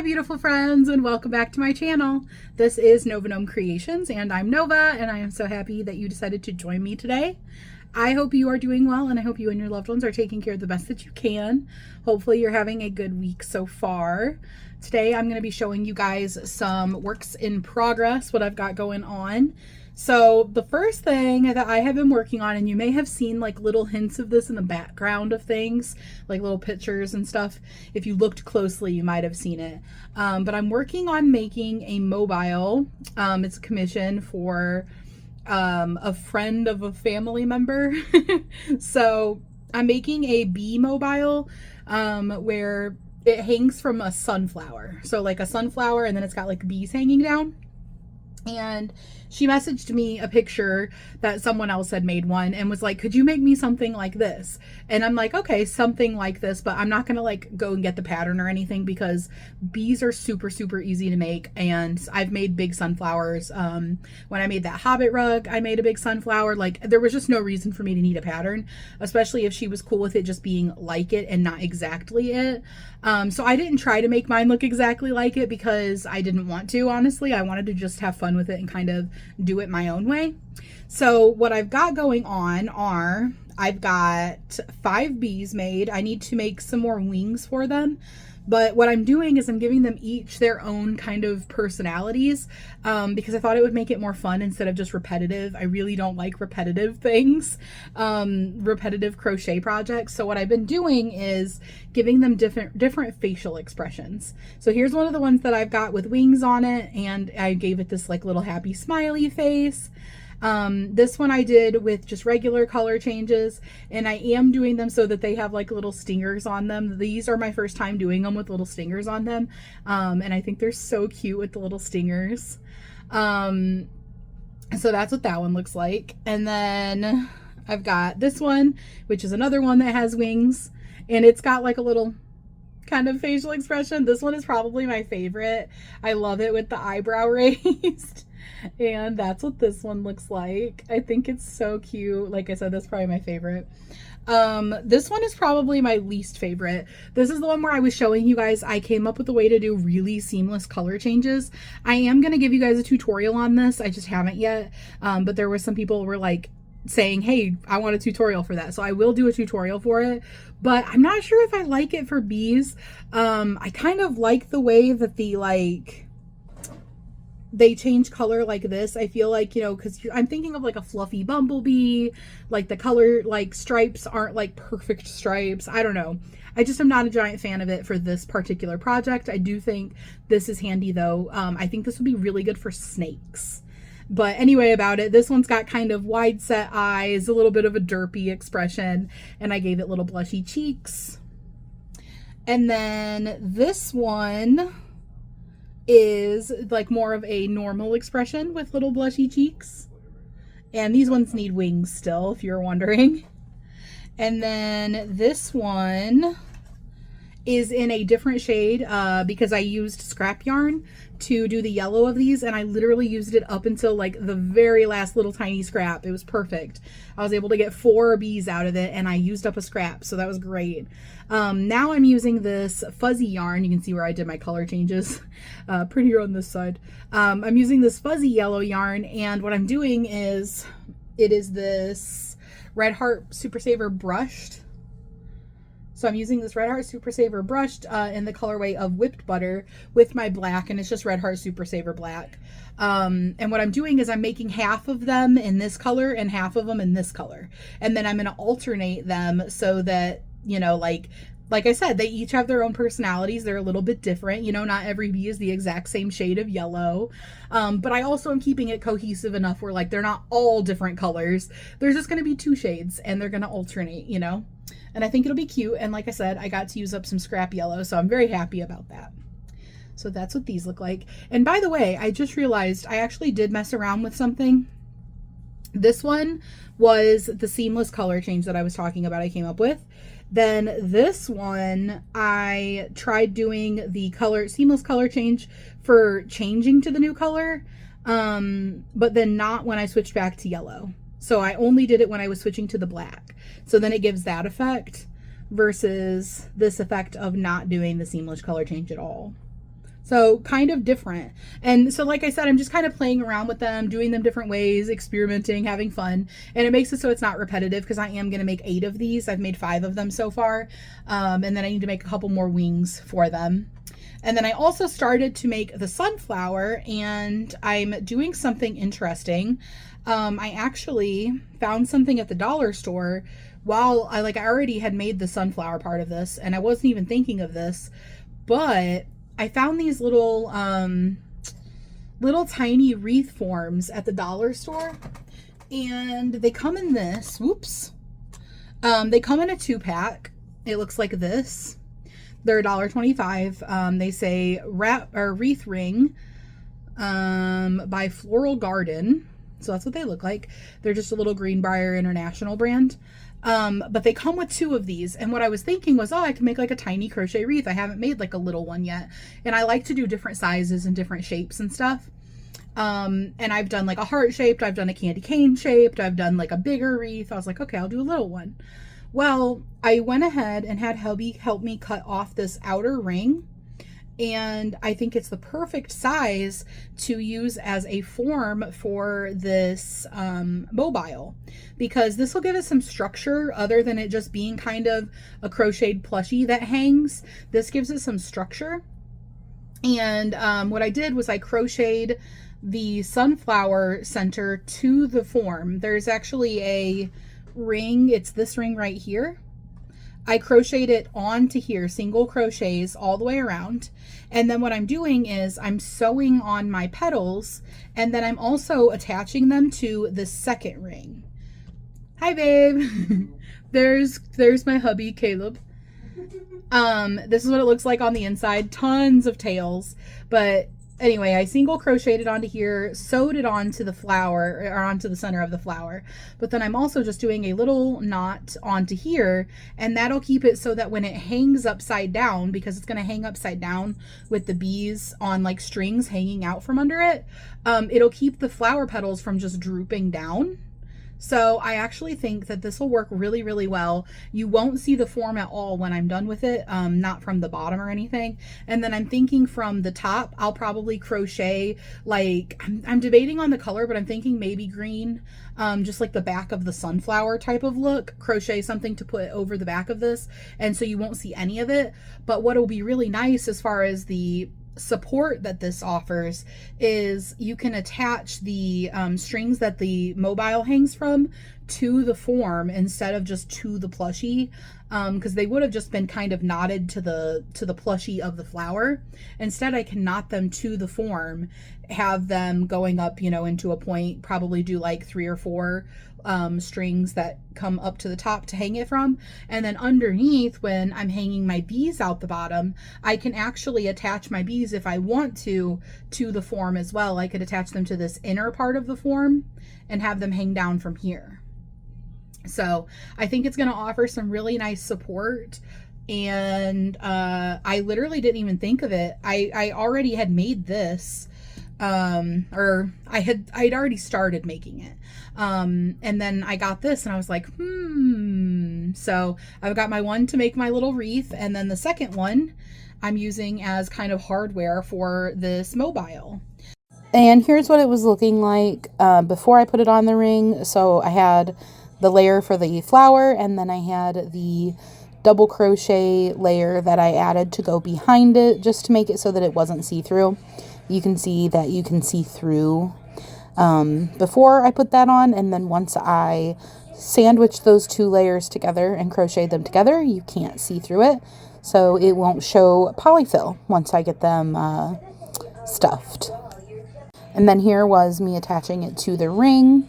my beautiful friends, and welcome back to my channel. This is Nova Gnome Creations, and I'm Nova, and I am so happy that you decided to join me today. I hope you are doing well, and I hope you and your loved ones are taking care of the best that you can. Hopefully you're having a good week so far. Today I'm going to be showing you guys some works in progress, what I've got going on. So the first thing that I have been working on, and you may have seen like little hints of this in the background of things, like little pictures and stuff. If you looked closely, you might have seen it. But I'm working on making a mobile. It's a commission for a friend of a family member. So I'm making a bee mobile where it hangs from a sunflower. So like a sunflower, and then it's got like bees hanging down. And she messaged me a picture that someone else had made one and was like, could you make me something like this? And I'm like, okay, something like this, but I'm not gonna like go and get the pattern or anything because bees are super easy to make. And I've made big sunflowers. When I made that Hobbit rug, I made a big sunflower. Like there was just no reason for me to need a pattern, especially if she was cool with it just being like it and not exactly it. So I didn't try to make mine look exactly like it because I didn't want to, honestly. I wanted to just have fun with it and kind of do it my own way. So what I've got going on are, I've got 5 bees made. I need to make some more wings for them. But what I'm doing is I'm giving them each their own kind of personalities because I thought it would make it more fun instead of just repetitive. I really don't like repetitive things, repetitive crochet projects. So what I've been doing is giving them different facial expressions. So here's one of the ones that I've got with wings on it, and I gave it this like little happy smiley face. This one I did with just regular color changes, and I am doing them so that they have like little stingers on them. These are my first time doing them with little stingers on them. And I think they're so cute with the little stingers. So that's what that one looks like. And then I've got this one, which is another one that has wings, and it's got like a little kind of facial expression. This one is probably my favorite. I love it with the eyebrow raised. And that's what this one looks like. I think it's so cute. Like I said, that's probably my favorite. This one is probably my least favorite. This is the one where I was showing you guys I came up with a way to do really seamless color changes. I am going to give you guys a tutorial on this. I just haven't yet. But there were some people who were like saying, hey, I want a tutorial for that. So I will do a tutorial for it, but I'm not sure if I like it for bees. I kind of like the way that they change color like this. I feel like, you know, because I'm thinking of like a fluffy bumblebee, like the color, like stripes aren't like perfect stripes. I don't know. I just am not a giant fan of it for this particular project. I do think this is handy though. I think this would be really good for snakes. But anyway about it, this one's got kind of wide set eyes, a little bit of a derpy expression, and I gave it little blushy cheeks. And then this one is like more of a normal expression with little blushy cheeks. And these ones need wings still, if you're wondering. And then this one is in a different shade because I used scrap yarn to do the yellow of these, and I literally used it up until like the very last little tiny scrap. It was perfect. I was able to get 4 bees out of it, and I used up a scrap, so that was great. Now I'm using this fuzzy yarn. You can see where I did my color changes. Prettier on this side. I'm using this fuzzy yellow yarn, and what I'm doing is, it is this Red Heart Super Saver brushed. So I'm using this Red Heart Super Saver brushed in the colorway of Whipped Butter with my black, and it's just Red Heart Super Saver black. And what I'm doing is I'm making half of them in this color and half of them in this color. And then I'm going to alternate them so that, you know, like I said, they each have their own personalities. They're a little bit different. You know, not every bee is the exact same shade of yellow. But I also am keeping it cohesive enough where like they're not all different colors. There's just going to be 2 shades, and they're going to alternate, you know. And I think it'll be cute. And like I said, I got to use up some scrap yellow, so I'm very happy about that. So that's what these look like. And by the way, I just realized I actually did mess around with something. This one was the seamless color change that I was talking about I came up with. Then this one, I tried doing the seamless color change for changing to the new color, but then not when I switched back to yellow. So I only did it when I was switching to the black. So then it gives that effect versus this effect of not doing the seamless color change at all. So kind of different. And so like I said, I'm just kind of playing around with them, doing them different ways, experimenting, having fun. And it makes it so it's not repetitive because I am going to make 8 of these. I've made 5 of them so far. And then I need to make a couple more wings for them. And then I also started to make the sunflower, and I'm doing something interesting. I actually found something at the dollar store while I already had made the sunflower part of this, and I wasn't even thinking of this, but I found these little tiny wreath forms at the dollar store, and they come in this, whoops. They come in a 2-pack. It looks like this. They're $1.25. They say wreath ring by Floral Garden. So that's what they look like. They're just a little Greenbrier International brand. But they come with 2 of these. And what I was thinking was, oh, I can make like a tiny crochet wreath. I haven't made like a little one yet. And I like to do different sizes and different shapes and stuff. And I've done like a heart shaped, I've done a candy cane shaped, I've done like a bigger wreath. I was like, okay, I'll do a little one. Well, I went ahead and had hubby help me cut off this outer ring, and I think it's the perfect size to use as a form for this mobile, because this will give it some structure other than it just being kind of a crocheted plushie that hangs. This gives it some structure. And what I did was I crocheted the sunflower center to the form. There's actually a ring, it's this ring right here. I crocheted it onto here, single crochets all the way around. And then what I'm doing is I'm sewing on my petals, and then I'm also attaching them to the second ring. Hi babe. there's my hubby Caleb. This is what it looks like on the inside. Tons of tails, but anyway, I single crocheted onto here, sewed it onto the flower, or onto the center of the flower. But then I'm also just doing a little knot onto here, and that'll keep it so that when it hangs upside down, because it's going to hang upside down with the bees on like strings hanging out from under it, it'll keep the flower petals from just drooping down. So I actually think that this will work really, really well. You won't see the form at all when I'm done with it, not from the bottom or anything. And then I'm thinking from the top, I'll probably crochet, like, I'm debating on the color, but I'm thinking maybe green, just like the back of the sunflower type of look, crochet something to put over the back of this. And so you won't see any of it. But what will be really nice as far as the support that this offers is you can attach the strings that the mobile hangs from to the form instead of just to the plushie, because they would have just been kind of knotted to the plushie of the flower. Instead, I can knot them to the form, have them going up, you know, into a point, probably do like 3 or 4 strings that come up to the top to hang it from, and then underneath, when I'm hanging my bees out the bottom, I can actually attach my bees if I want to the form as well. I could attach them to this inner part of the form and have them hang down from here. So I think it's going to offer some really nice support. And I literally didn't even think of it. I already had made this, or I'd already started making it. And then I got this and I was like, so I've got my one to make my little wreath, and then the second one I'm using as kind of hardware for this mobile. And here's what it was looking like before I put it on the ring. So I had the layer for the flower, and then I had the double crochet layer that I added to go behind it, just to make it so that it wasn't see-through. You can see that you can see through before I put that on, and then once I sandwich those 2 layers together and crochet them together, you can't see through it, so it won't show polyfill once I get them stuffed. And then here was me attaching it to the ring,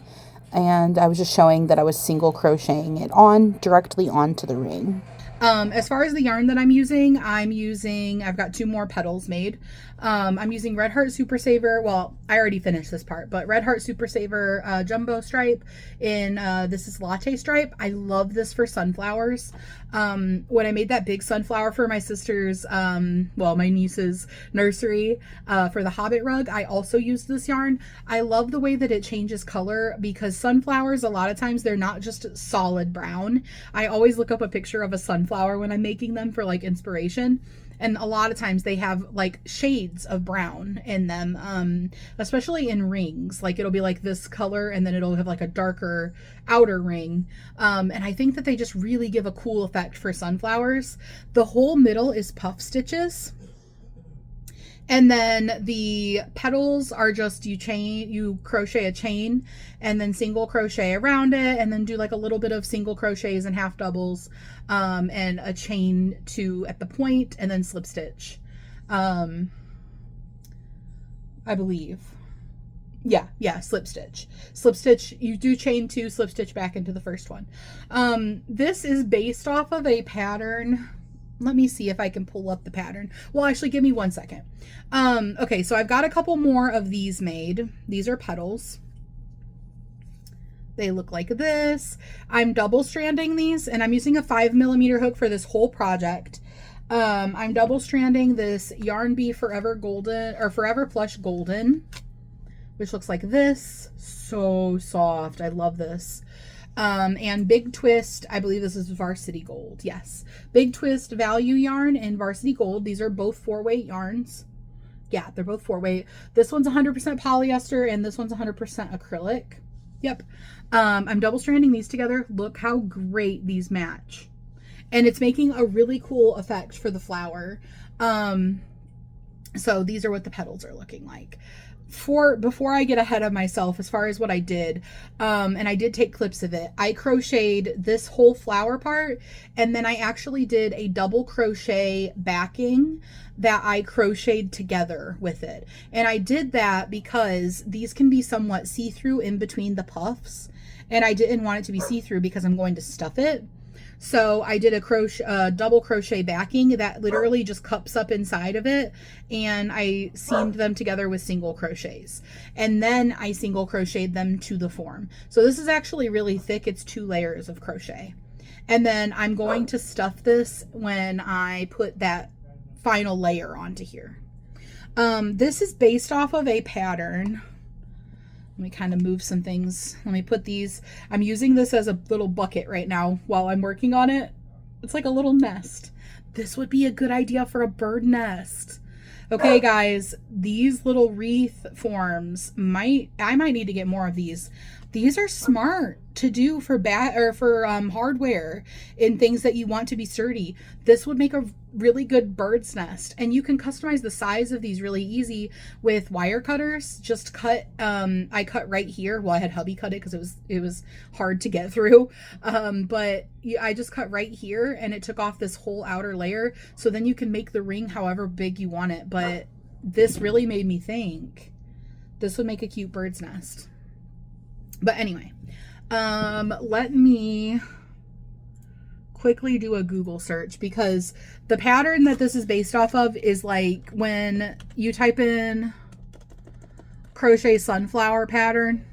and I was just showing that I was single crocheting it on directly onto the ring. As far as the yarn that I'm using, I've got 2 more petals made. I'm using Red Heart Super Saver. Well, I already finished this part, but Red Heart Super Saver jumbo stripe in this is latte stripe. I love this for sunflowers. When I made that big sunflower for my sister's, well, my niece's nursery for the Hobbit rug, I also used this yarn. I love the way that it changes color, because sunflowers, a lot of times they're not just solid brown. I always look up a picture of a sunflower when I'm making them for like inspiration. And a lot of times they have like shades of brown in them, especially in rings. Like it'll be like this color and then it'll have like a darker outer ring. And I think that they just really give a cool effect for sunflowers. The whole middle is puff stitches. And then the petals are just you crochet a chain and then single crochet around it, and then do like a little bit of single crochets and half doubles, and a chain at the point, and then slip stitch. I believe. Yeah, slip stitch. Slip stitch, you do chain 2, slip stitch back into the first one. This is based off of a pattern. Let me see if I can pull up the pattern. Well, actually, give me 1 second. Okay, so I've got a couple more of these made. These are petals. They look like this. I'm double stranding these, and I'm using a 5mm hook for this whole project. I'm double stranding this Yarn Bee Forever Golden, or Forever Plush Golden, which looks like this. So soft. I love this. And Big Twist, I believe this is Varsity Gold. Yes. Big Twist Value Yarn and Varsity Gold. These are both 4-weight yarns. Yeah, they're both 4-weight. This one's 100% polyester and this one's 100% acrylic. Yep. I'm double stranding these together. Look how great these match. And it's making a really cool effect for the flower. So these are what the petals are looking like. Before I get ahead of myself as far as what I did, and I did take clips of it, I crocheted this whole flower part, and then I actually did a double crochet backing that I crocheted together with it. And I did that because these can be somewhat see-through in between the puffs, and I didn't want it to be see-through because I'm going to stuff it. So I did a double crochet backing that literally just cups up inside of it, and I seamed them together with single crochets, and then I single crocheted them to the form. So this is actually really thick. It's 2 layers of crochet. And then I'm going to stuff this when I put that final layer onto here. This is based off of a pattern. Let me kind of move some things. Let me put these. I'm using this as a little bucket right now while I'm working on it. It's like a little nest. This would be a good idea for a bird nest. Okay, guys, these little wreath forms I might need to get more of these. These are smart to do for hardware in things that you want to be sturdy. This would make a really good bird's nest, and you can customize the size of these really easy with wire cutters. Just cut. I cut right here. Well, I had hubby cut it because it was hard to get through. But I just cut right here, and it took off this whole outer layer. So then you can make the ring however big you want it. But this really made me think this would make a cute bird's nest. But anyway, let me quickly do a Google search, because the pattern that this is based off of is like when you type in crochet sunflower pattern,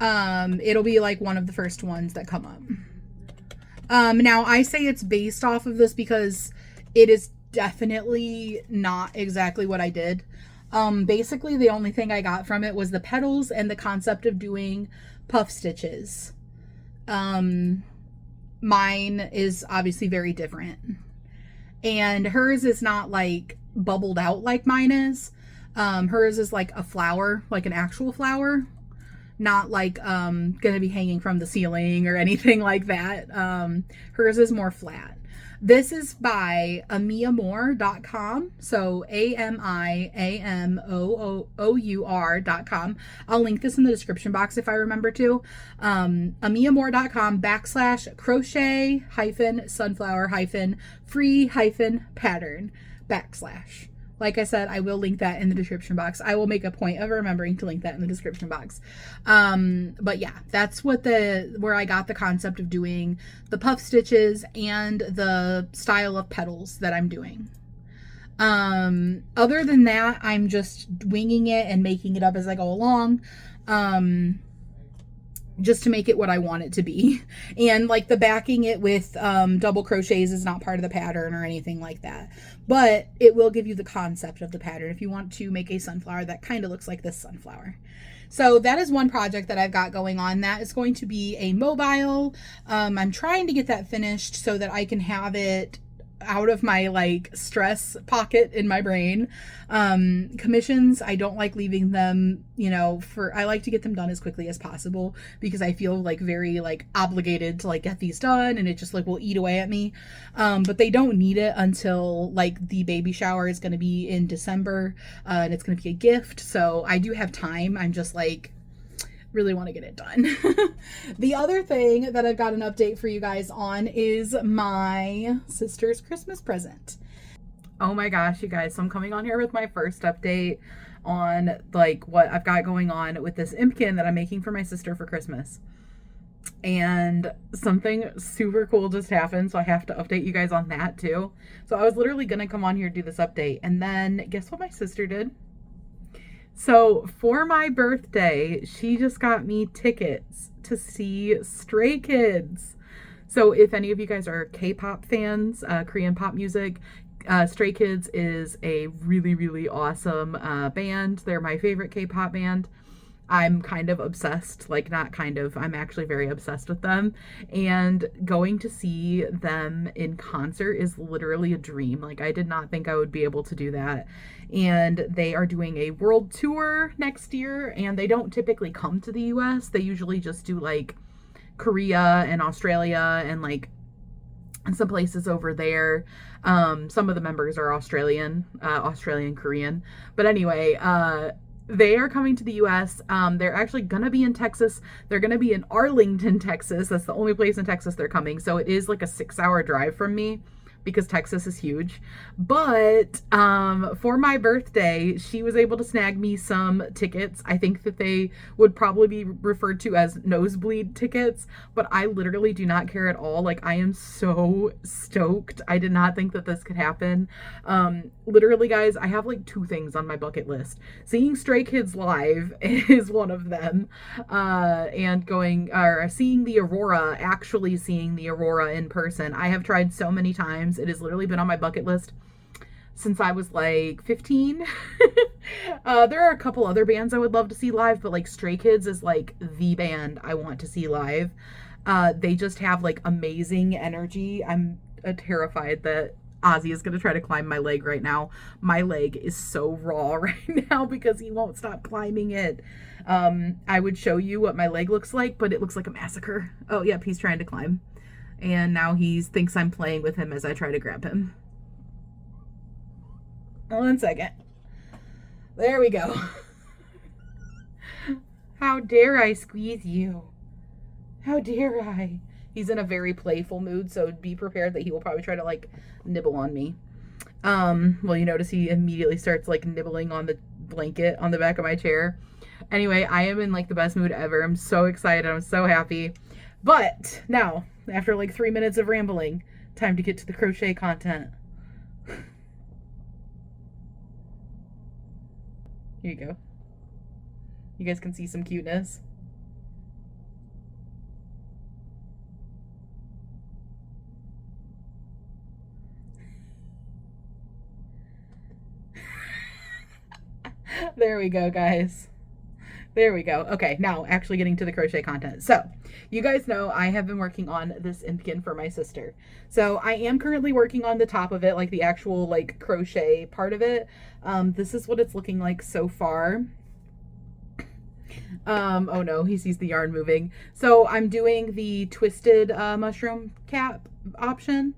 it'll be like one of the first ones that come up. Now I say it's based off of this because it is definitely not exactly what I did. Basically the only thing I got from it was the petals and the concept of doing puff stitches. Mine is obviously very different, and hers is not like bubbled out like mine is. Hers is like a flower, like an actual flower, not like gonna be hanging from the ceiling or anything like that. Hers is more flat. This is by amiamour.com. So AMIAMOOUR.com. I'll link this in the description box if I remember to. amiamour.com/crochet sunflower free pattern / Like I said, I will link that in the description box. I will make a point of remembering to link that in the description box. But yeah, that's where I got the concept of doing the puff stitches and the style of petals that I'm doing. Other than that, I'm just winging it and making it up as I go along. Just to make it what I want it to be. And like the backing it with double crochets is not part of the pattern or anything like that. But it will give you the concept of the pattern if you want to make a sunflower that kind of looks like this sunflower. So that is one project that I've got going on. That is going to be a mobile. I'm trying to get that finished so that I can have it out of my like stress pocket in my brain. Commissions, I don't like leaving them, you know, I like to get them done as quickly as possible because I feel like very like obligated to like get these done, and it just like will eat away at me. But they don't need it until like the baby shower is going to be in December, and it's going to be a gift. So I do have time. I'm just like, really want to get it done. The other thing that I've got an update for you guys on is my sister's Christmas present. Oh my gosh, you guys. So I'm coming on here with my first update on like what I've got going on with this Impkin that I'm making for my sister for Christmas. And something super cool just happened, so I have to update you guys on that too. So I was literally going to come on here and do this update, and then guess what my sister did? So for my birthday, she just got me tickets to see Stray Kids. So if any of you guys are K-pop fans, Korean pop music, Stray Kids is a really, really awesome band. They're my favorite K-pop band. I'm kind of obsessed, like not kind of, I'm actually very obsessed with them. And going to see them in concert is literally a dream. Like I did not think I would be able to do that. And they are doing a world tour next year, and they don't typically come to the US. They usually just do like Korea and Australia and like some places over there. Some of the members are Australian Korean. But anyway, they are coming to the US. They're actually going to be in Texas. They're going to be in Arlington, Texas. That's the only place in Texas they're coming. So it is like a 6-hour drive from me because Texas is huge. But for my birthday, she was able to snag me some tickets. I think that they would probably be referred to as nosebleed tickets, but I literally do not care at all. Like I am so stoked. I did not think that this could happen. Literally, guys, I have like 2 things on my bucket list. Seeing Stray Kids live is one of them, and seeing the Aurora, actually seeing the Aurora in person. I have tried so many times. It has literally been on my bucket list since I was like 15. There are a couple other bands I would love to see live, but like Stray Kids is like the band I want to see live. They just have like amazing energy. I'm terrified that Ozzy is going to try to climb my leg right now. My leg is so raw right now because he won't stop climbing it. I would show you what my leg looks like, but it looks like a massacre. Oh, yep, he's trying to climb. And now he thinks I'm playing with him as I try to grab him. 1 second. There we go. How dare I squeeze you? How dare I? He's in a very playful mood, so be prepared that he will probably try to like nibble on me. Well, you notice he immediately starts like nibbling on the blanket on the back of my chair. Anyway, I am in like the best mood ever. I'm so excited. I'm so happy. But now, after like 3 minutes of rambling, time to get to the crochet content. Here you go. You guys can see some cuteness. There we go, guys. There we go. Okay, now actually getting to the crochet content. So, you guys know I have been working on this Impkin for my sister. So, I am currently working on the top of it, like the actual like crochet part of it. This is what it's looking like so far. Oh no, he sees the yarn moving. So, I'm doing the twisted mushroom cap option.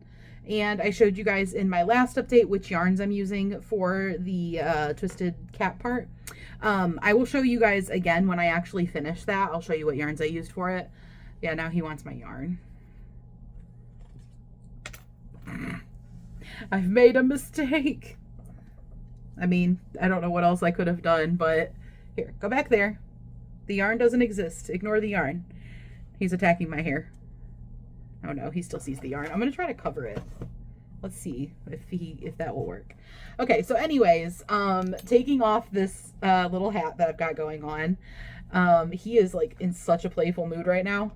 And I showed you guys in my last update which yarns I'm using for the twisted cap part. I will show you guys again when I actually finish that. I'll show you what yarns I used for it. Yeah, now he wants my yarn. I've made a mistake. I mean, I don't know what else I could have done, but here, go back there. The yarn doesn't exist. Ignore the yarn. He's attacking my hair. Oh no, he still sees the yarn. I'm going to try to cover it. Let's see if that will work. Okay, so anyways, taking off this little hat that I've got going on. He is like in such a playful mood right now.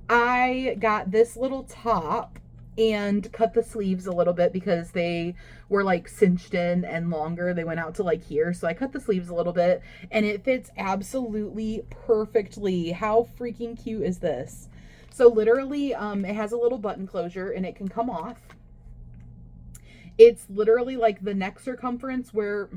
I got this little top and cut the sleeves a little bit because they were like cinched in and longer. They went out to like here. So I cut the sleeves a little bit and it fits absolutely perfectly. How freaking cute is this? So literally, it has a little button closure and it can come off. It's literally like the neck circumference where,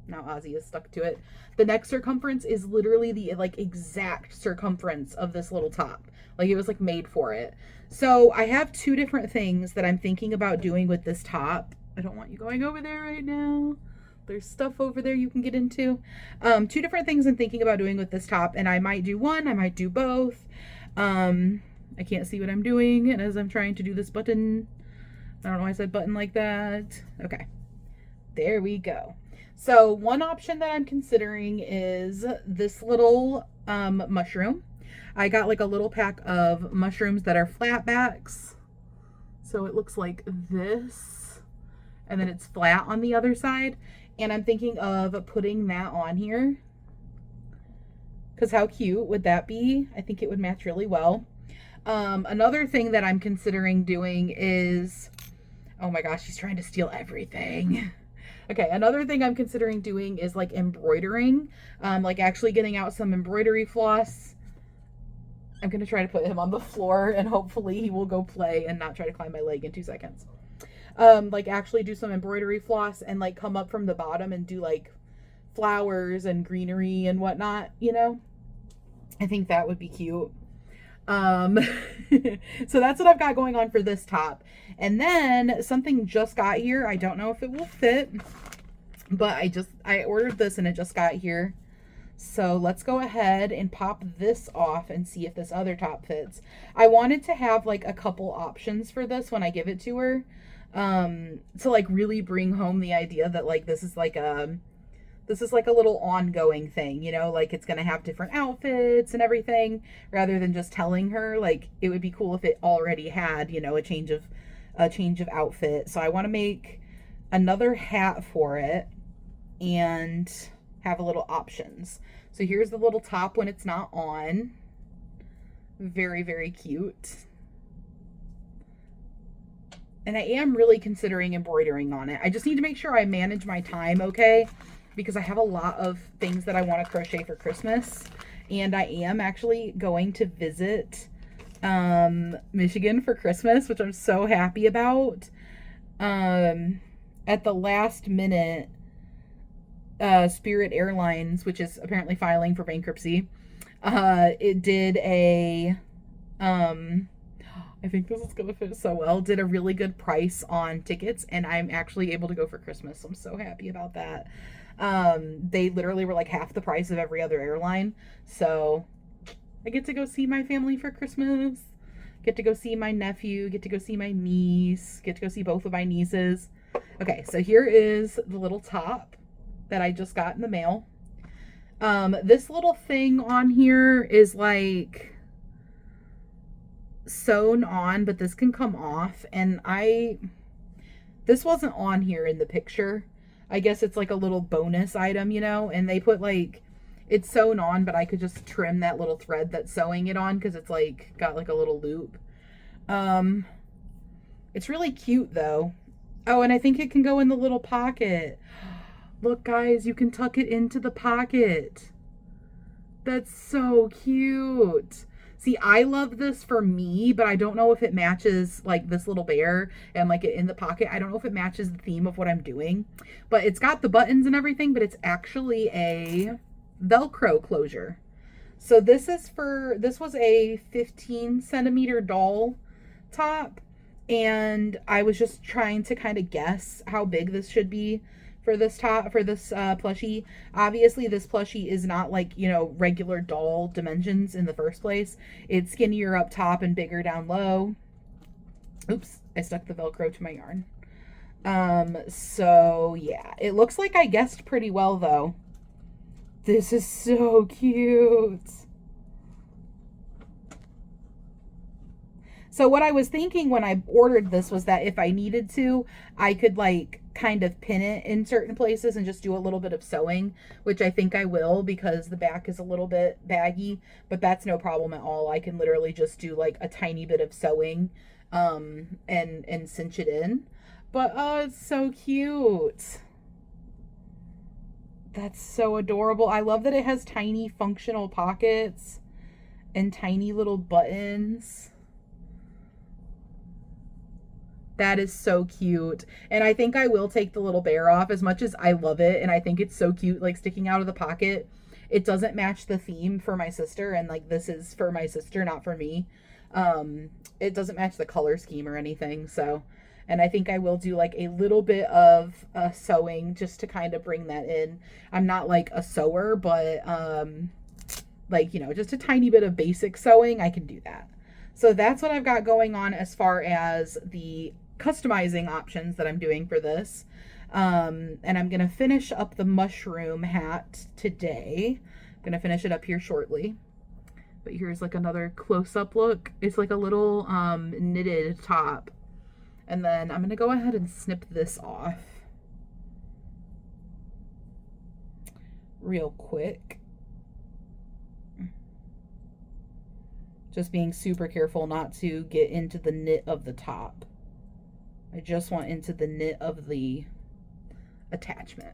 now Ozzy is stuck to it. The neck circumference is literally the like exact circumference of this little top. Like it was like made for it. So I have two different things that I'm thinking about doing with this top. I don't want you going over there right now. There's stuff over there you can get into. Two different things I'm thinking about doing with this top, and I might do one, I might do both. I can't see what I'm doing, and as I'm trying to do this button, I don't know why I said button like that. Okay, there we go. So one option that I'm considering is this little mushroom. I got like a little pack of mushrooms that are flat backs. So it looks like this, and then it's flat on the other side. And I'm thinking of putting that on here, because how cute would that be? I think it would match really well. Another thing that I'm considering doing is, oh my gosh, she's trying to steal everything. Okay, another thing I'm considering doing is like embroidering, like actually getting out some embroidery floss. I'm going to try to put him on the floor, and hopefully he will go play and not try to climb my leg in 2 seconds. Like actually do some embroidery floss and like come up from the bottom and do like flowers and greenery and whatnot, you know? I think that would be cute. So that's what I've got going on for this top. And then something just got here. I don't know if it will fit, but I ordered this and it just got here. So let's go ahead and pop this off and see if this other top fits. I wanted to have like a couple options for this when I give it to her. To like really bring home the idea that like this is like a little ongoing thing, you know, like it's gonna have different outfits and everything, rather than just telling her. Like it would be cool if it already had, you know, a change of outfit. So I want to make another hat for it and have a little options. So here's the little top when it's not on. Very, very cute. And I am really considering embroidering on it. I just need to make sure I manage my time okay, because I have a lot of things that I want to crochet for Christmas. And I am actually going to visit Michigan for Christmas, which I'm so happy about. At the last minute, Spirit Airlines, which is apparently filing for bankruptcy, it did a I think this is going to fit so well. Did a really good price on tickets, and I'm actually able to go for Christmas. So I'm so happy about that. They literally were like half the price of every other airline. So I get to go see my family for Christmas. Get to go see my nephew. Get to go see my niece. Get to go see both of my nieces. Okay, so here is the little top that I just got in the mail. This little thing on here is like sewn on, but this can come off, and this wasn't on here in the picture. I guess it's like a little bonus item, you know, and they put like it's sewn on, but I could just trim that little thread that's sewing it on because it's like got like a little loop. It's really cute though. Oh, and I think it can go in the little pocket. Look guys, you can tuck it into the pocket. That's so cute. See, I love this for me, but I don't know if it matches like this little bear and like it in the pocket. I don't know if it matches the theme of what I'm doing, but it's got the buttons and everything, but it's actually a Velcro closure. So this was a 15 centimeter doll top, and I was just trying to kind of guess how big this should be for this plushie. Obviously this plushie is not like, you know, regular doll dimensions in the first place. It's skinnier up top and bigger down low. Oops, I stuck the Velcro to my yarn. So yeah, it looks like I guessed pretty well though. This is so cute. So what I was thinking when I ordered this was that if I needed to, I could like kind of pin it in certain places and just do a little bit of sewing, which I think I will because the back is a little bit baggy, but that's no problem at all. I can literally just do like a tiny bit of sewing and cinch it in. But oh, it's so cute. That's so adorable. I love that it has tiny functional pockets and tiny little buttons. That is so cute. And I think I will take the little bear off, as much as I love it. And I think it's so cute, like sticking out of the pocket. It doesn't match the theme for my sister. And like, this is for my sister, not for me. It doesn't match the color scheme or anything. So, and I think I will do like a little bit of sewing just to kind of bring that in. I'm not like a sewer, but like, you know, just a tiny bit of basic sewing, I can do that. So that's what I've got going on as far as the customizing options that I'm doing for this. And I'm going to finish up the mushroom hat today. I'm going to finish it up here shortly. But here's like another close-up look. It's like a little knitted top. And then I'm going to go ahead and snip this off real quick. Just being super careful not to get into the knit of the top. I just want into the knit of the attachment.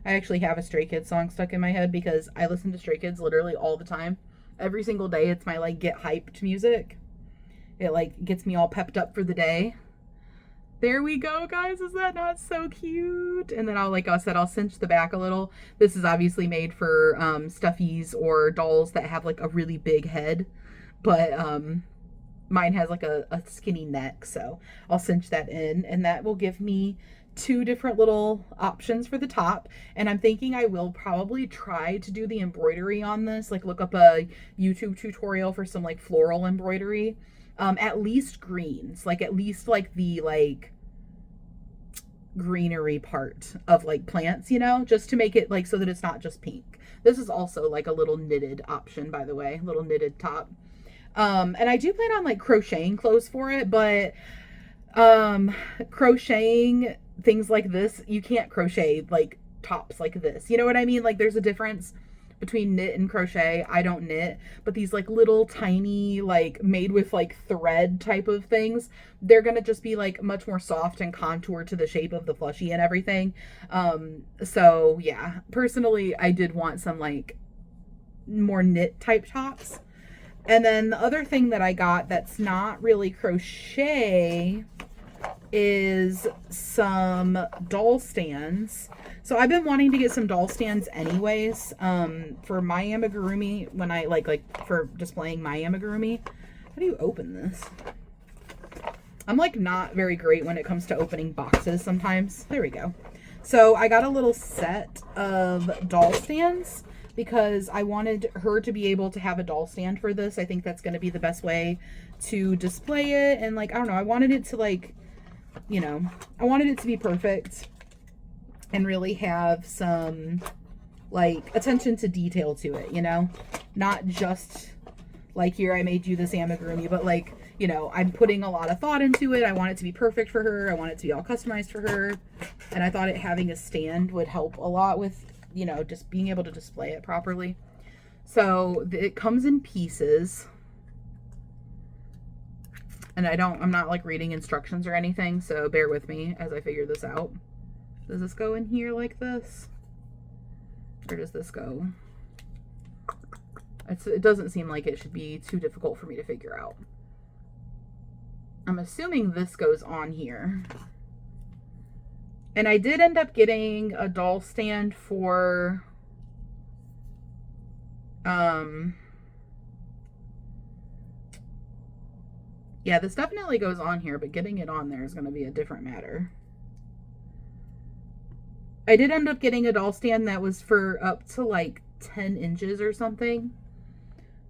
I actually have a Stray Kids song stuck in my head because I listen to Stray Kids literally all the time. Every single day, it's my like get hyped music. It like gets me all pepped up for the day. There we go, guys. Is that not so cute? And then I'll, like I said, I'll cinch the back a little. This is obviously made for stuffies or dolls that have like a really big head. But mine has like a skinny neck. So I'll cinch that in. And that will give me two different little options for the top. And I'm thinking I will probably try to do the embroidery on this. Like look up a YouTube tutorial for some like floral embroidery. At least greens, like at least like the like greenery part of like plants, you know, just to make it like so that it's not just pink. This is also like a little knitted option, by the way, little knitted top. And I do plan on like crocheting clothes for it, but crocheting things like this, you can't crochet like tops like this. You know what I mean? Like there's a difference between knit and crochet. I don't knit, but these like little tiny like made with like thread type of things, they're gonna just be like much more soft and contoured to the shape of the plushie and everything. So yeah, personally I did want some like more knit type tops. And then the other thing that I got that's not really crochet is some doll stands. So I've been wanting to get some doll stands anyways, for my amigurumi, when I like for displaying my amigurumi. How do you open this? I'm like not very great when it comes to opening boxes sometimes. There we go. So I got a little set of doll stands because I wanted her to be able to have a doll stand for this. I think that's going to be the best way to display it. And like, I don't know, I wanted it to like, you know, I wanted it to be perfect and really have some like attention to detail to it, you know, not just like, here I made you this amigurumi, but like, you know, I'm putting a lot of thought into it. I want it to be perfect for her. I want it to be all customized for her. And I thought having a stand would help a lot with, you know, just being able to display it properly. So it comes in pieces. And I'm not like reading instructions or anything, so bear with me as I figure this out. Does this go in here like this? Or does this go? It doesn't seem like it should be too difficult for me to figure out. I'm assuming this goes on here. And I did end up getting a doll stand for yeah, this definitely goes on here, but getting it on there is going to be a different matter. I did end up getting a doll stand that was for up to like 10 inches or something.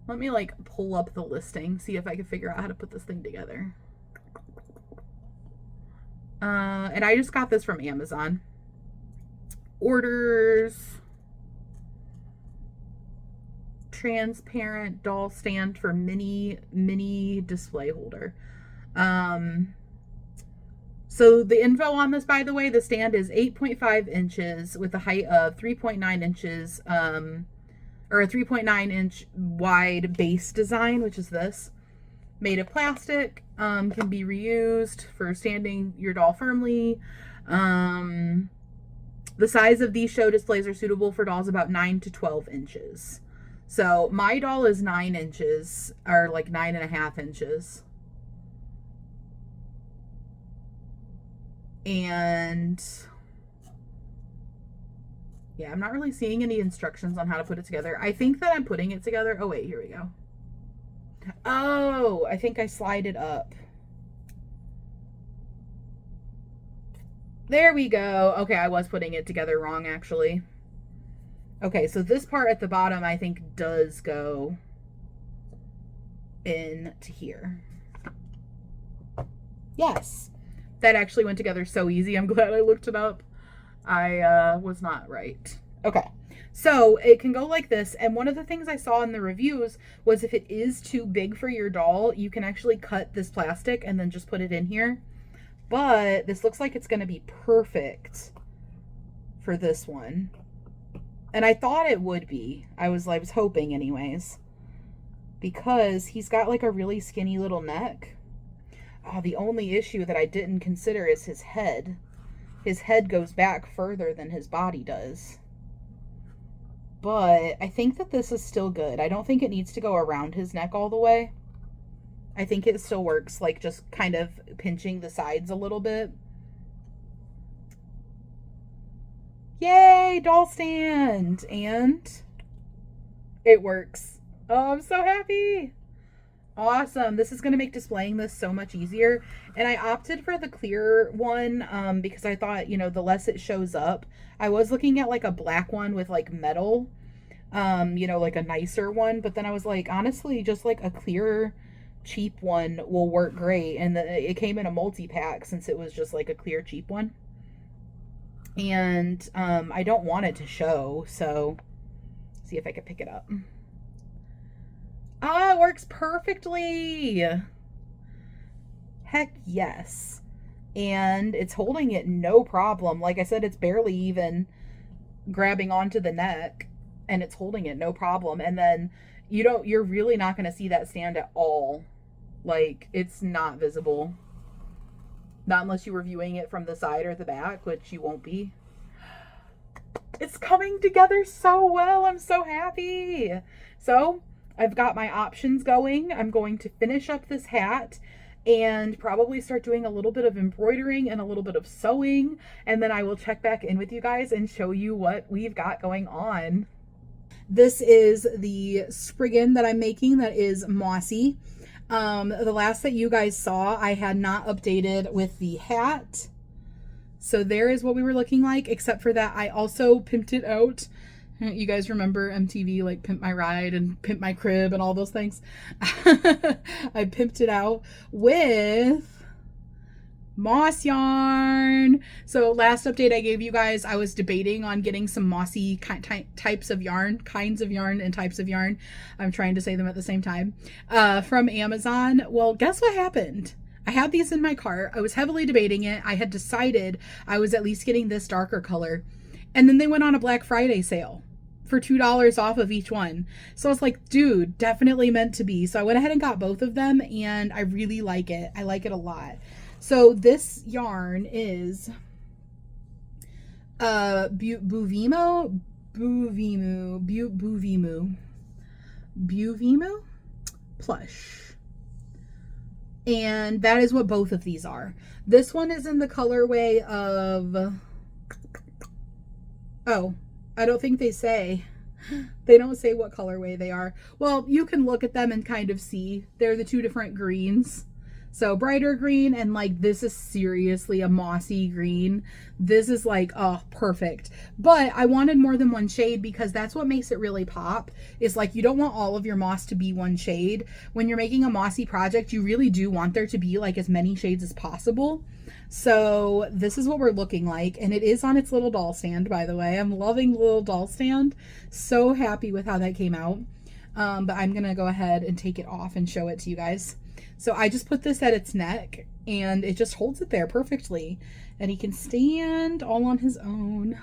Let me like pull up the listing, see if I can figure out how to put this thing together. And I just got this from Amazon. Orders. Transparent doll stand for mini display holder. So the info on this, by the way, the stand is 8.5 inches with a height of 3.9 inches, or a 3.9 inch wide base design, which is this. Made of plastic, can be reused for standing your doll firmly. The size of these show displays are suitable for dolls about 9 to 12 inches. So my doll is 9 inches, or like 9.5 inches. And yeah, I'm not really seeing any instructions on how to put it together. I think that I'm putting it together. Oh, wait, here we go. Oh, I think I slide it up. There we go. Okay, I was putting it together wrong, actually. Okay, so this part at the bottom, I think, does go into here. Yes. That actually went together so easy. I'm glad I looked it up. I was not right. Okay, so it can go like this. And one of the things I saw in the reviews was if it is too big for your doll, you can actually cut this plastic and then just put it in here. But this looks like it's going to be perfect for this one. And I thought it would be. I was hoping anyways. Because he's got like a really skinny little neck. Oh, the only issue that I didn't consider is his head. His head goes back further than his body does. But I think that this is still good. I don't think it needs to go around his neck all the way. I think it still works, like just kind of pinching the sides a little bit. Yay, doll stand! And it works. Oh, I'm so happy. Awesome. This is going to make displaying this so much easier. And I opted for the clear one because I thought, you know, the less it shows up. I was looking at like a black one with like metal, you know, like a nicer one. But then I was like, honestly, just like a clear, cheap one will work great. And it came in a multi-pack since it was just like a clear, cheap one. And I don't want it to show. So see if I can pick it up. Ah, it works perfectly. Heck yes. And it's holding it no problem. Like I said, it's barely even grabbing onto the neck, and it's holding it no problem. And then you're really not going to see that stand at all. Like, it's not visible. Not unless you were viewing it from the side or the back, which you won't be. It's coming together so well. I'm so happy. So I've got my options going. I'm going to finish up this hat and probably start doing a little bit of embroidering and a little bit of sewing. And then I will check back in with you guys and show you what we've got going on. This is the Spriggan that I'm making that is Mossy. The last that you guys saw, I had not updated with the hat. So there is what we were looking like, except for that I also pimped it out. You guys remember MTV, like Pimp My Ride and Pimp My Crib and all those things? I pimped it out with moss yarn. So last update I gave you guys, I was debating on getting some mossy types of yarn, kinds of yarn and types of yarn. I'm trying to say them at the same time. From Amazon. Well, guess what happened? I had these in my cart. I was heavily debating it. I had decided I was at least getting this darker color. And then they went on a Black Friday sale for $2 off of each one. So I was like, dude, definitely meant to be. So I went ahead and got both of them, and I really like it. I like it a lot. So this yarn is Buvimu plush. And that is what both of these are. This one is in the colorway of, oh, I don't think they say. They don't say what colorway they are. Well, you can look at them and kind of see. They're the two different greens. So brighter green, and like this is seriously a mossy green. This is like, oh, perfect. But I wanted more than one shade because that's what makes it really pop. Is like you don't want all of your moss to be one shade. When you're making a mossy project, you really do want there to be like as many shades as possible. So this is what we're looking like, and it is on its little doll stand, by the way. I'm loving the little doll stand. So happy with how that came out. But I'm gonna go ahead and take it off and show it to you guys. So I just put this at its neck, and it just holds it there perfectly. And he can stand all on his own.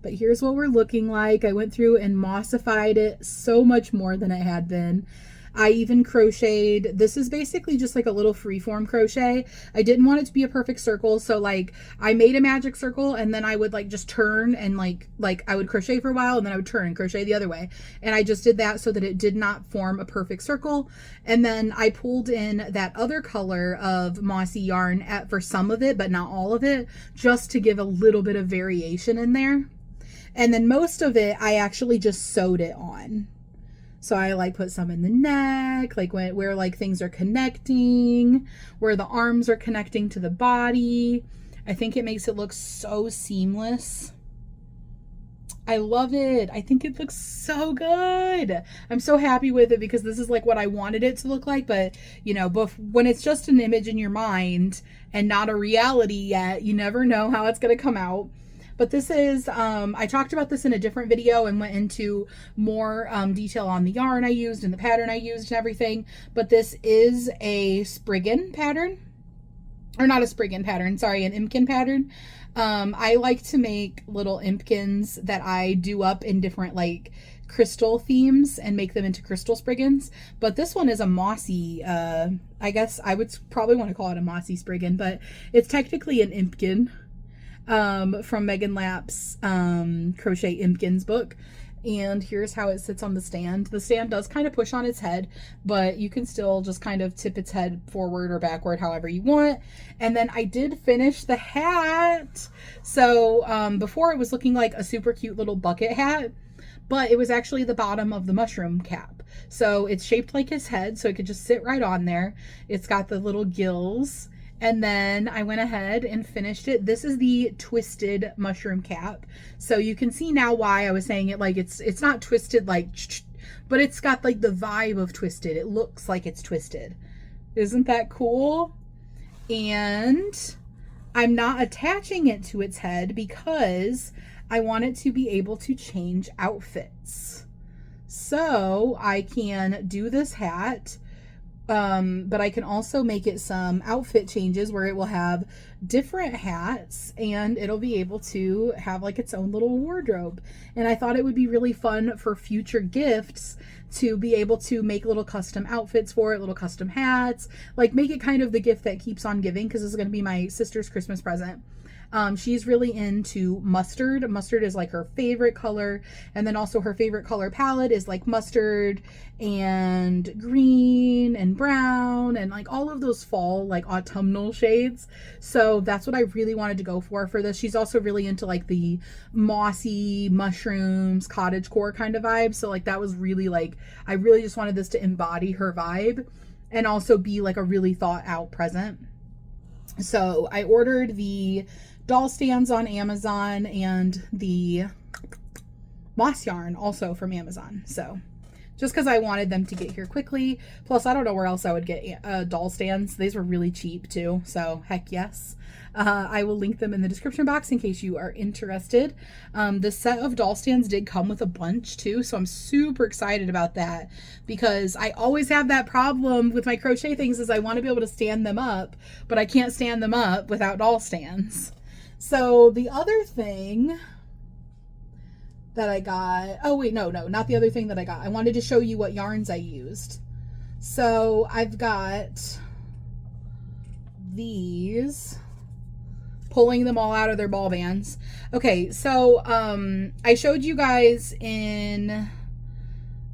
But here's what we're looking like. I went through and mossified it so much more than it had been. I even crocheted, this is basically just like a little freeform crochet. I didn't want it to be a perfect circle, so like I made a magic circle and then I would like just turn and like I would crochet for a while and then I would turn and crochet the other way. And I just did that so that it did not form a perfect circle. And then I pulled in that other color of Mossy yarn for some of it, but not all of it, just to give a little bit of variation in there. And then most of it, I actually just sewed it on. So I like put some in the neck, like where like things are connecting, where the arms are connecting to the body. I think it makes it look so seamless. I love it. I think it looks so good. I'm so happy with it because this is like what I wanted it to look like. But you know, when it's just an image in your mind and not a reality yet, you never know how it's going to come out. But this is, I talked about this in a different video and went into more detail on the yarn I used and the pattern I used and everything. But this is a Spriggan pattern, or not a Spriggan pattern, sorry, an Impkin pattern. I like to make little Impkins that I do up in different like crystal themes and make them into crystal Spriggans. But this one is a Mossy, I guess I would probably want to call it a Mossy Spriggan, but it's technically an Impkin. From Megan Lapp's Crochet Impkins book. And here's how it sits on the stand. The stand does kind of push on its head, but you can still just kind of tip its head forward or backward, however you want. And then I did finish the hat. So before it was looking like a super cute little bucket hat, but it was actually the bottom of the mushroom cap. So it's shaped like his head, so it could just sit right on there. It's got the little gills. And then I went ahead and finished it. This is the twisted mushroom cap. So you can see now why I was saying it like it's not twisted like, but it's got like the vibe of twisted. It looks like it's twisted. Isn't that cool? And I'm not attaching it to its head because I want it to be able to change outfits. So I can do this hat. But I can also make it some outfit changes where it will have different hats and it'll be able to have like its own little wardrobe. And I thought it would be really fun for future gifts to be able to make little custom outfits for it, little custom hats, like make it kind of the gift that keeps on giving, because this is going to be my sister's Christmas present. She's really into mustard. Mustard is like her favorite color. And then also her favorite color palette is like mustard and green and brown and like all of those fall, like autumnal shades. So that's what I really wanted to go for this. She's also really into like the mossy mushrooms, cottagecore kind of vibe. So like that was really like, I really just wanted this to embody her vibe and also be like a really thought out present. So I ordered the doll stands on Amazon and the moss yarn also from Amazon. So just because I wanted them to get here quickly. Plus, I don't know where else I would get doll stands. These were really cheap too. So heck yes. I will link them in the description box in case you are interested. The set of doll stands did come with a bunch too. So I'm super excited about that because I always have that problem with my crochet things is I want to be able to stand them up, but I can't stand them up without doll stands. So the other thing that I got, oh wait, no, not the other thing that I got. I wanted to show you what yarns I used. So I've got these, pulling them all out of their ball bands. Okay, so I showed you guys in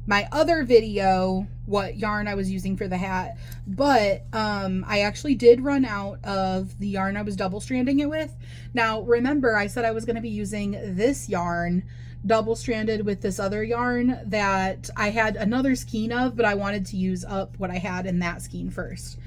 my other video what yarn I was using for the hat, but I actually did run out of the yarn I was double stranding it with. Now remember, I said I was going to be using this yarn double stranded with this other yarn that I had another skein of, but I wanted to use up what I had in that skein first.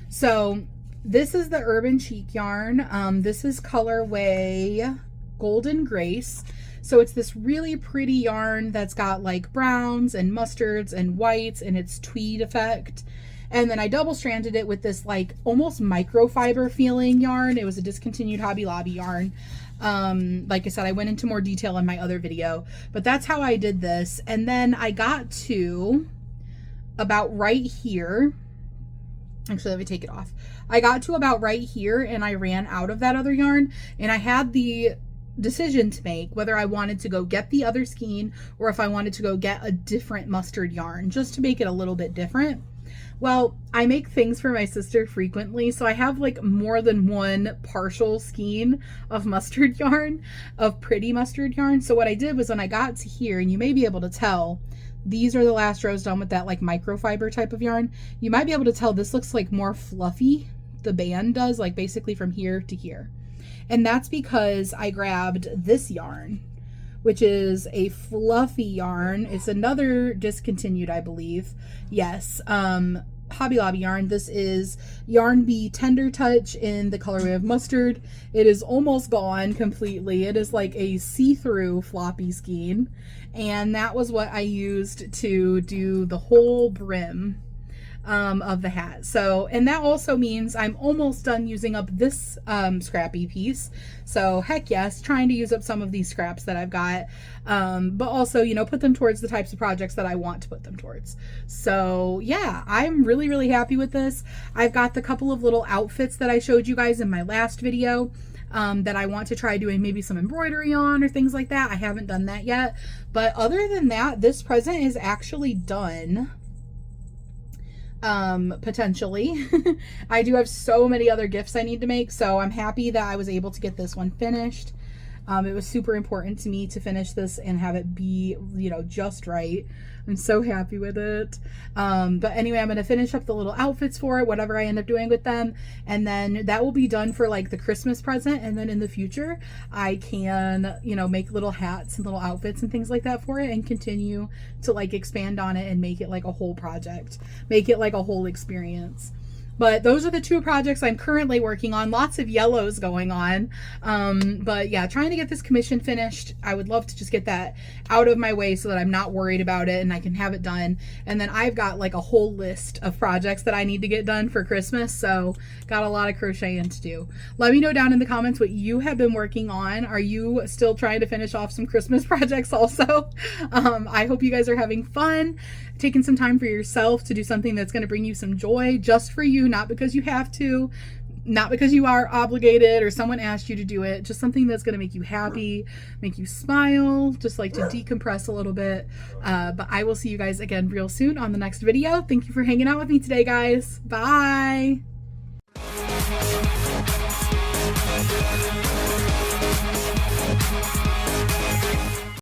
So this is the Urban Chic yarn. This is colorway Golden Grace. So it's this really pretty yarn that's got like browns and mustards and whites and it's tweed effect. And then I double stranded it with this like almost microfiber feeling yarn. It was a discontinued Hobby Lobby yarn. Like I said, I went into more detail in my other video, but that's how I did this. And then I got to about right here. Actually, let me take it off. I got to about right here and I ran out of that other yarn, and I had the decision to make whether I wanted to go get the other skein or if I wanted to go get a different mustard yarn just to make it a little bit different. Well, I make things for my sister frequently, so I have like more than one partial skein of mustard yarn, of pretty mustard yarn. So what I did was when I got to here, and you may be able to tell, these are the last rows done with that like microfiber type of yarn. You might be able to tell this looks like more fluffy. The band does, like basically from here to here. And that's because I grabbed this yarn, which is a fluffy yarn. It's another discontinued, I believe. Yes, Hobby Lobby yarn. This is Yarn Bee Tender Touch in the colorway of mustard. It is almost gone completely. It is like a see-through floppy skein. And that was what I used to do the whole brim of the hat. So, and that also means I'm almost done using up this scrappy piece. So heck yes, trying to use up some of these scraps that I've got, but also, you know, put them towards the types of projects that I want to put them towards. So yeah, I'm really, really happy with this. I've got the couple of little outfits that I showed you guys in my last video that I want to try doing maybe some embroidery on or things like that. I haven't done that yet, but other than that, this present is actually done. Potentially. I do have so many other gifts I need to make, so I'm happy that I was able to get this one finished. It was super important to me to finish this and have it be, you know, just right. I'm so happy with it. But anyway, I'm going to finish up the little outfits for it, whatever I end up doing with them. And then that will be done for like the Christmas present. And then in the future, I can, you know, make little hats and little outfits and things like that for it and continue to like expand on it and make it like a whole project, make it like a whole experience. But those are the two projects I'm currently working on. Lots of yellows going on. But yeah, trying to get this commission finished. I would love to just get that out of my way so that I'm not worried about it and I can have it done. And then I've got like a whole list of projects that I need to get done for Christmas. So got a lot of crocheting to do. Let me know down in the comments what you have been working on. Are you still trying to finish off some Christmas projects also? I hope you guys are having fun, taking some time for yourself to do something that's going to bring you some joy just for you, not because you have to, not because you are obligated or someone asked you to do it, just something that's going to make you happy, make you smile, just like to decompress a little bit. But I will see you guys again real soon on the next video. Thank you for hanging out with me today, guys. Bye.